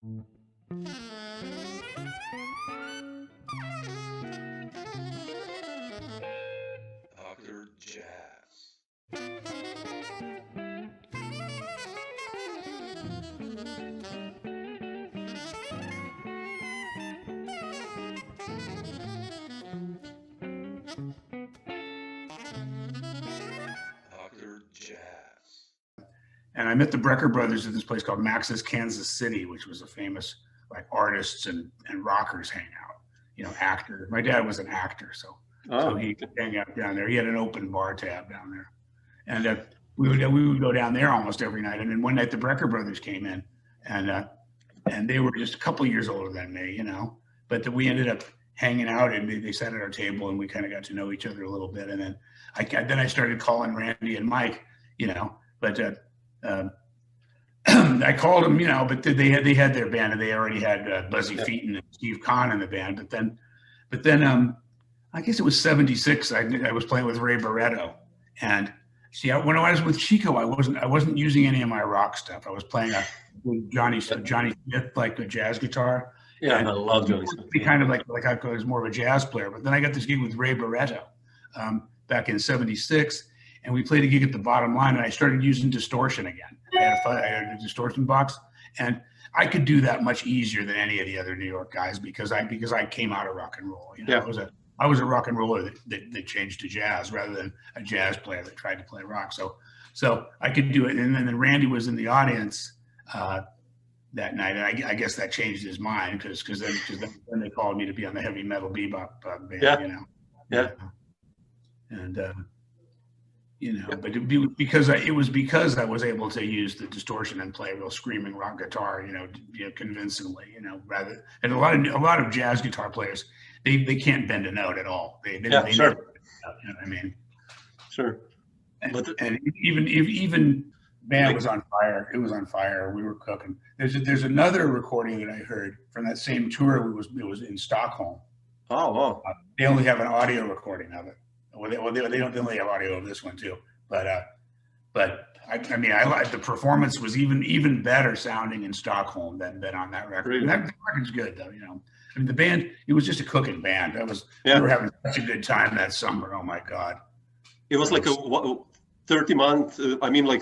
Dr. Jazz. Dr. Jazz. And I met the Brecker Brothers at this place called Max's Kansas City, which was a famous like artists and rockers hangout. You know, actor. My dad was an actor, so he could hang out down there. He had an open bar tab down there, and we would go down there almost every night. And then one night the Brecker Brothers came in, and they were just a couple years older than me, you know. But we ended up hanging out, and they sat at our table, and we kind of got to know each other a little bit. And then I started calling Randy and Mike, you know, but. I called them, you know, but they had their band, and they already had Buzzy Featon and Steve Kahn in the band. But then I guess it was '76. I was playing with Ray Barretto, and see, when I was with Chico, I wasn't using any of my rock stuff. I was playing with Johnny Smith, like a jazz guitar. Yeah, and I love Johnny Smith. Kind of like I was more of a jazz player. But then I got this gig with Ray Barretto back in '76. And we played a gig at the Bottom Line, and I started using distortion again. I had a distortion box, and I could do that much easier than any of the other New York guys because I came out of rock and roll. You know, yeah. I was a rock and roller that changed to jazz rather than a jazz player that tried to play rock. So I could do it. And then Randy was in the audience that night, and I guess that changed his mind because then they called me to be on the heavy metal bebop band. Yeah. You know. Yeah. And. You know, but because I was able to use the distortion and play real screaming rock guitar, you know, convincingly, you know, and a lot of jazz guitar players, they can't bend a note at all. They sure. Never, you know what I mean? Sure. And even band was on fire. It was on fire. We were cooking. There's another recording that I heard from that same tour. It was in Stockholm. Oh, wow. They only have an audio recording of it. Well, they only have audio of this one too, but I mean, I like the performance was even better sounding in Stockholm than on that record. Really? That record's good though, you know. I mean, the band, it was just a cooking band. We were having such a good time that summer. Oh my God. It was like a 30-month,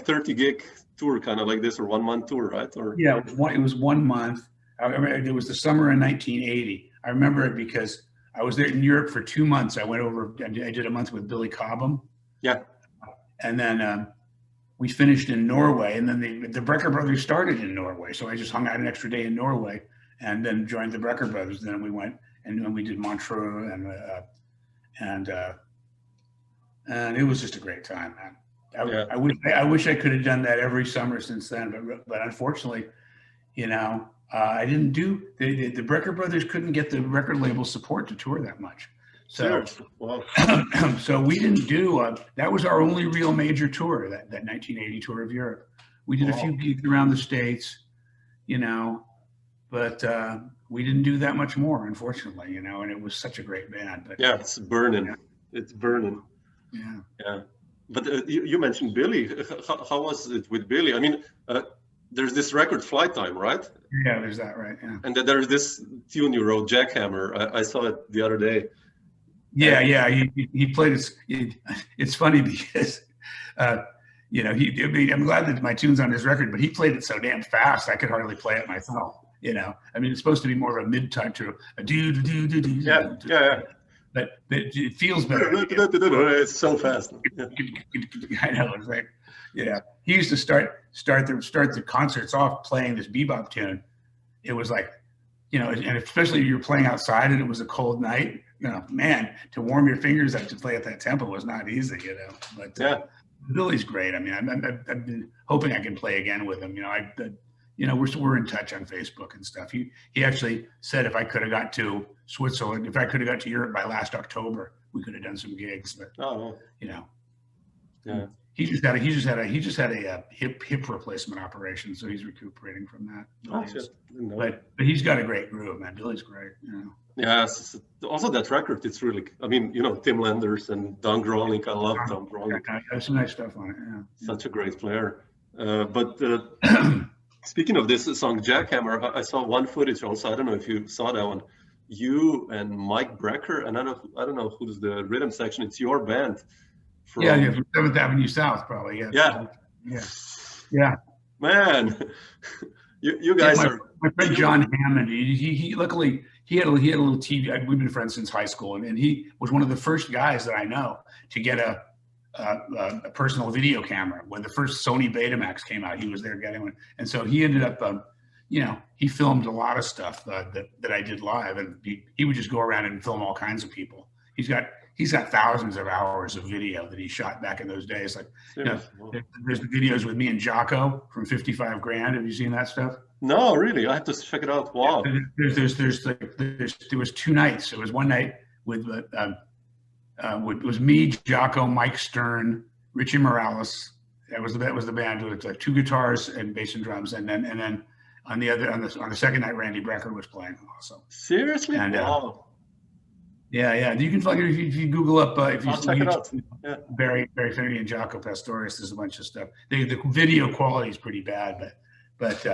30 gig tour, kind of like this, or 1 month tour, right? Or yeah, it was 1 month. I remember it was the summer in 1980. I remember it because I was there in Europe for 2 months. I went over, I did a month with Billy Cobham. Yeah. And then we finished in Norway, and then the Brecker Brothers started in Norway. So I just hung out an extra day in Norway and then joined the Brecker Brothers. Then we went and we did Montreux and it was just a great time, man. I wish I could have done that every summer since then, but unfortunately, you know, I didn't do the Brecker Brothers couldn't get the record label support to tour that much. So, wow. So we didn't do that was our only real major tour, that 1980 tour of Europe. We did a few gigs around the States, you know, but we didn't do that much more, unfortunately, you know, and it was such a great band. But, yeah, it's burning. Yeah. It's burning. Yeah. Yeah. But you mentioned Billy. How was it with Billy? I mean, there's this record Flight Time, right? Yeah, there's that, right? Yeah. And then there's this tune you wrote, Jackhammer. I saw it the other day. Yeah, yeah. He played it. It's funny because, you know, I'm glad that my tune's on his record, but he played it so damn fast I could hardly play it myself. You know, I mean, it's supposed to be more of a mid-time to a do. Yeah. But it feels better. It's so fast. Yeah. I know. It's like, yeah. He used to start the concerts off playing this bebop tune. It was like, you know, and especially if you're playing outside and it was a cold night, you know, man, to warm your fingers up to play at that tempo was not easy, you know. But yeah, Billy's great. I mean, I've been hoping I can play again with him. You know, we're in touch on Facebook and stuff. He actually said if I could have got to Switzerland, if I could have got to Europe by last October, we could have done some gigs. But you know, yeah, he just had a hip replacement operation, so he's recuperating from that. But he's got a great groove, man. Billy's great. You know. Yeah. Also, that record, it's really. I mean, you know, Tim Landers and Don Grolick. I love Don Grolick. There's some nice stuff on it. Yeah. Such a great player. But Speaking of this song, Jackhammer, I saw one footage also. I don't know if you saw that one. You and Mike Brecker, and I don't know who's the rhythm section. It's your band. From, yeah, from 7th Avenue South, probably. Yeah. Man, you guys are. My friend John Hammond. He luckily he had a little TV. We've been friends since high school, and he was one of the first guys that I know to get a personal video camera. When the first Sony Betamax came out, he was there getting one, and so he ended up, he filmed a lot of stuff that I did live, and he would just go around and film all kinds of people. He's got thousands of hours of video that he shot back in those days. Like, there's the videos with me and Jocko from 55 Grand. Have you seen that stuff? No, really. I have to check it out. Wow. There was 2 nights. It was one night with it was me, Jocko, Mike Stern, Richie Morales. That was the band with like 2 guitars and bass and drums, and then on the second night, Randy Brecker was playing also. Seriously? And, wow. Yeah. You can find it if you Google up. If you check it out. Yeah. Barry Finnerty and Jaco Pastorius. There's a bunch of stuff. The video quality is pretty bad, but.